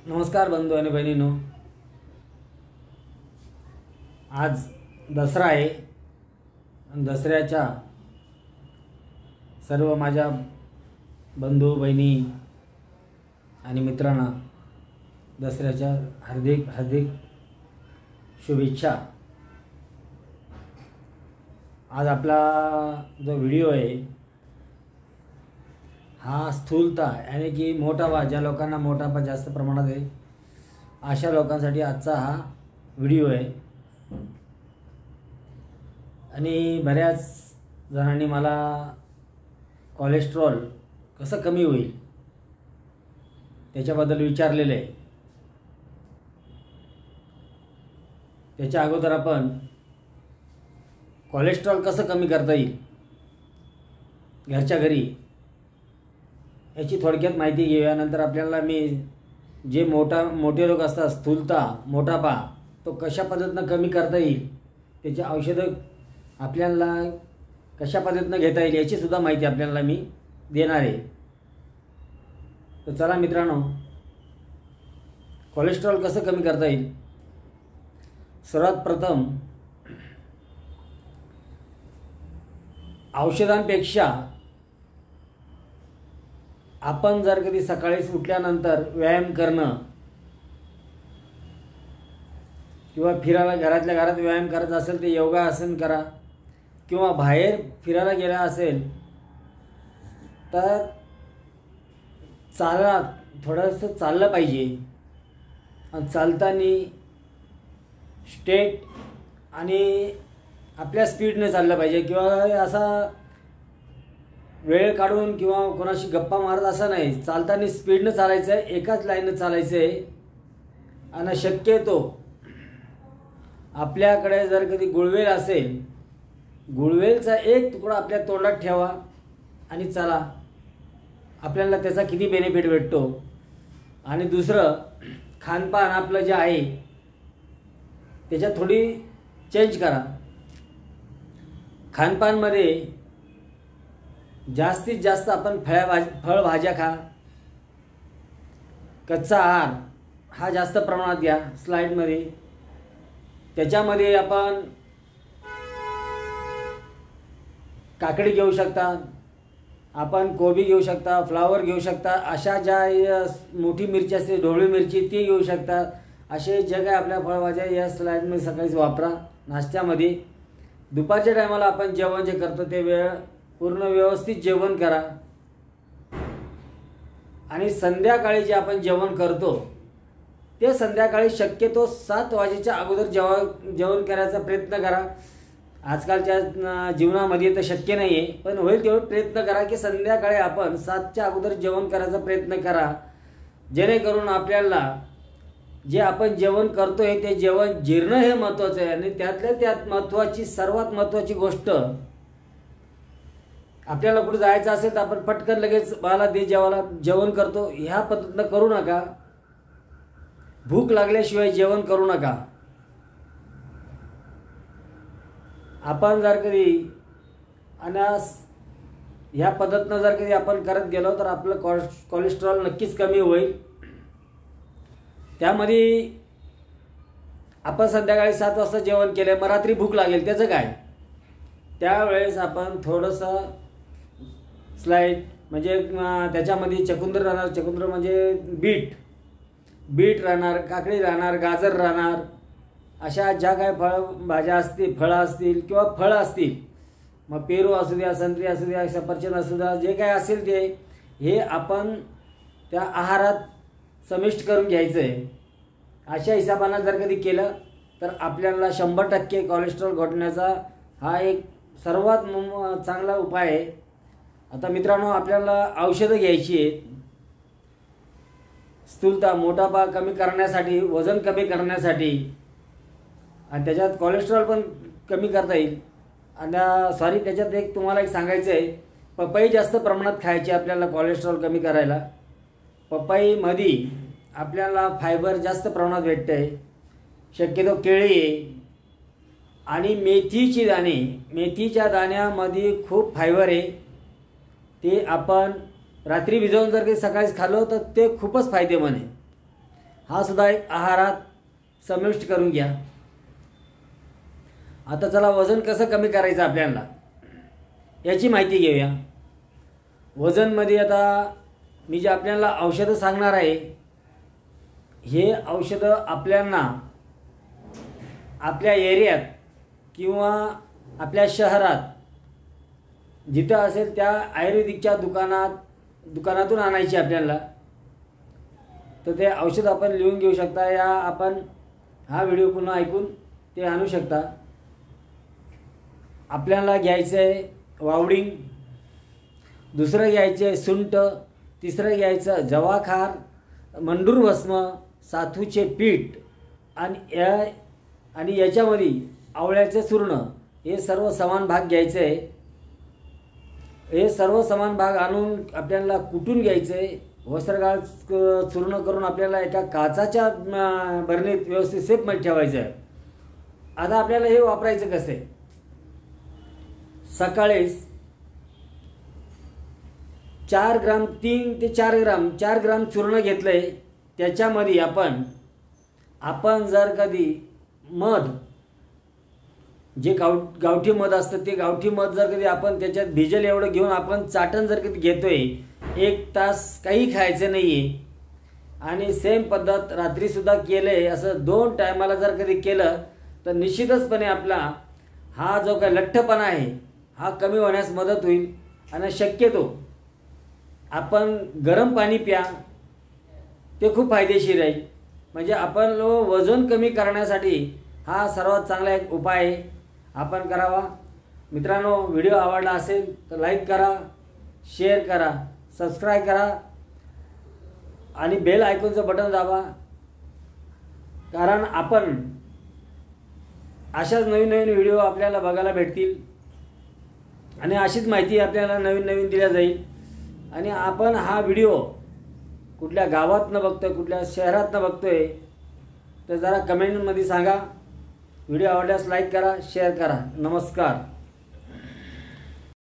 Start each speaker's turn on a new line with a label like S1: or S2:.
S1: नमस्कार बंधू आणि बहिणींनो, आज दसरा आहे आणि दसऱ्याच्या सर्व माझ्या बंधू बहिणी आणि मित्रांना दसऱ्याच्या हार्दिक हार्दिक शुभेच्छा। आज आपला जो व्हिडिओ आहे हा स्थूलता यानी की मोटापा, ज्या लोकांना मोटापा जास्त प्रमाणात आहे अशा लोकांसाठी आजचा हा व्हिडिओ आहे। आणि बऱ्याच जणांनी मला कोलेस्ट्रॉल कसं कमी होईल त्याच्याबद्दल विचारलेले आहे। त्याच्या अगोदर आपण कोलेस्ट्रॉल कसं कमी करता येईल घरच्या घरी याची थोडक्यात माहिती घेऊया। नंतर आपल्याला मी जे मोठे लोक असतात, स्थूलता मोटापा तो कशा पद्धतीनं कमी करता येईल, त्याचे औषधं आपल्याला कशा पद्धतीनं घेता येईल याची सुद्धा माहिती आपल्याला मी देणार आहे। तर चला मित्रांनो, कोलेस्ट्रॉल कसं कमी करता येईल। सर्वात प्रथम औषधांपेक्षा आपण जर कधी सकाळी उठल्यानंतर व्यायाम करणं किंवा फिरायला घरातल्या घरात व्यायाम करायचा असेल ते योगासन करा, किंवा बाहेर फिरायला गेला असेल तर थोडंसं चाललं पाहिजे। आणि चालताना स्ट्रेट आणि आपल्या स्पीडने चाललं पाहिजे, किंवा असा वेळ काढून किंवा कोणाशी गप्पा मारत असं नाही, चालताना स्पीडनं चालायचं आहे, एकाच लाईननं चालायचं आहे। आणि शक्यतो आपल्याकडे जर कधी गुळवेल असेल, गुळवेलचा एक तुकडा आपल्या तोंडात ठेवा आणि चला, आपल्याला त्याचा किती बेनिफिट भेटतो। आणि दुसरं, खानपान आपलं जे आहे त्याच्यात थोडी चेंज करा। खानपानमध्ये जास्तीत जास्त आपण फळभाज्या खा, कच्चा आहार हा जास्त प्रमाणात घ्या स्लाईडमध्ये। त्याच्यामध्ये आपण काकडी घेऊ शकता, आपण कोबी घेऊ शकता, फ्लावर घेऊ शकता, अशा ज्या मोठी मिरची असते ढोबळी मिरची ती घेऊ शकता। असे जे काय आपल्या फळभाज्या या स्लाईडमध्ये सकाळीच वापरा नाश्त्यामध्ये। दुपारच्या टायमाला आपण जेवण जे करतो ते वेळ पूर्ण व्यवस्थित जेवण करा। आणि संध्याकाळी जे आपण जेवण करतो ते संध्याकाळी शक्यतो 7 वाजेच्या अगोदर जेवण करायचा प्रयत्न करा। आजकालच्या जीवनामध्ये तर शक्य नाही आहे, पण होईल तेवढं प्रयत्न करा की संध्याकाळी आपण 7च्या अगोदर जेवण करायचा प्रयत्न करा, जेणेकरून आपल्याला जे आपण जेवण करतोय ते जेवण जीर्ण हे महत्त्वाचं आहे। आणि त्यातल्या त्यात सर्वात महत्त्वाची गोष्ट, आपल्याला कुठे जायचं असेल तर आपण पटकन लगेच बाळाला दे जेवायला जेवण करतो, ह्या पद्धतीनं करू नका। भूक लागल्याशिवाय जेवण करू नका। आपण जर कधी ह्या पद्धतीनं जर कधी आपण करत गेलो तर आपलं कोलेस्ट्रॉल नक्कीच कमी होईल। त्यामध्ये आपण संध्याकाळी 7 वाजता जेवण केलं, मग रात्री भूक लागेल त्याचं काय, त्यावेळेस आपण थोडंसं स्लाईड म्हणजे त्याच्यामध्ये चकुंदर राहणार, चकुंदर म्हणजे बीट राहणार, काकडी राहणार, गाजर राहणार, अशा ज्या काय भाज्या असतील, फळं असतील किंवा फळं असतील, मग पेरू असू द्या, संत्री असू द्या, सफरचंद असू द्या, जे काय असेल ते हे आपण त्या आहारात समाविष्ट करून घ्यायचं आहे। अशा हिशोबानं जर कधी केलं तर आपल्याला 100% कोलेस्ट्रॉल घटण्याचा हा एक सर्वात चांगला उपाय आहे। आता मित्रांनो, आपल्याला औषधं घ्यायची आहेत स्थूलता मोटापा कमी करण्यासाठी, वजन कमी करण्यासाठी, आणि त्याच्यात कोलेस्ट्रॉल पण कमी करता येईल। आणि त्याच्यात तुम्हाला सांगायचं आहे, पपई जास्त प्रमाणात खायची आपल्याला कोलेस्ट्रॉल कमी करायला। पपईमध्ये आपल्याला फायबर जास्त प्रमाणात भेटतं आहे, शक्यतो केळी आहे, आणि मेथीची दाणे, मेथीच्या दाण्यामध्ये खूप फायबर आहे। ते आपण रात्री भिजवून जर काही सकाळी खाल्लं तर ते खूपच फायदेमंद आहे। हा सुद्धा एक आहारात समाविष्ट करून घ्या. आता चला वजन कसं कमी करायचं आपल्याला याची माहिती घेऊया. वजनमध्ये आता मी जे आपल्याला औषधं सांगणार आहे, हे औषधं आपल्याला आपल्या एरियात किंवा आपल्या शहरात जिथं असेल त्या आयुर्वेदिकच्या दुकानातून आणायची आपल्याला. तर ते औषध आपण लिहून घेऊ शकता, या आपण हा व्हिडिओ पुन्हा ऐकून ते आणू शकता. आपल्याला घ्यायचं आहे वावडिंग, दुसरं घ्यायचं आहे सुंठ, तिसरं घ्यायचं जवाखार, मंडूर भस्म, साथूचे पीठ आणि याच्यामध्ये आवळ्याचे चूर्ण, हे सर्व समान भाग घ्यायचे आहे. हे सर्व समान भाग आणून आपल्याला कुटून घ्यायचं आहे. वस्त्रगाळ चूर्ण करून आपल्याला एका काचाच्या भरणीत व्यवस्थित सेफमध्ये ठेवायचं आहे. आता आपल्याला हे वापरायचं कसं आहे. सकाळीच 4 ग्राम 3 ते 4 ग्राम चूर्ण घेतलं आहे. त्याच्यामध्ये आपण जर कधी मध, जे गावठी मध असतं ते गावठी मध जर कधी आपण त्याच्यात भिजेल एवढं घेऊन आपण चाटण जर कधी घेतोय, 1 तास काही खायचं नाही आहे. आणि सेम पद्धत रात्रीसुद्धा केलं आहे. असं 2 टायमाला जर कधी केलं तर निश्चितचपणे आपला हा जो काही लठ्ठपणा आहे हा कमी होण्यास मदत होईल. आणि शक्यतो आपण गरम पाणी प्या, ते खूप फायदेशीर आहे. म्हणजे आपण वजन कमी करण्यासाठी हा सर्वात चांगला एक उपाय आहे, आपण करावा. मित्रांनो, व्हिडिओ आवडला असेल तर लाईक करा, शेअर करा, सबस्क्राईब करा आणि बेल आयकॉनचं बटन दाबा. कारण आपण अशाच नवीन व्हिडिओ आपल्याला बघायला भेटतील आणि अशीच माहिती आपल्याला नवीन दिल्या जाईल. आणि आपण हा व्हिडिओ कुठल्या गावात न बघतोय, कुठल्या शहरात न बघतोय, तर जरा कमेंटमध्ये सांगा. व्हिडिओ आवडल्यास लाईक करा, शेअर करा. नमस्कार.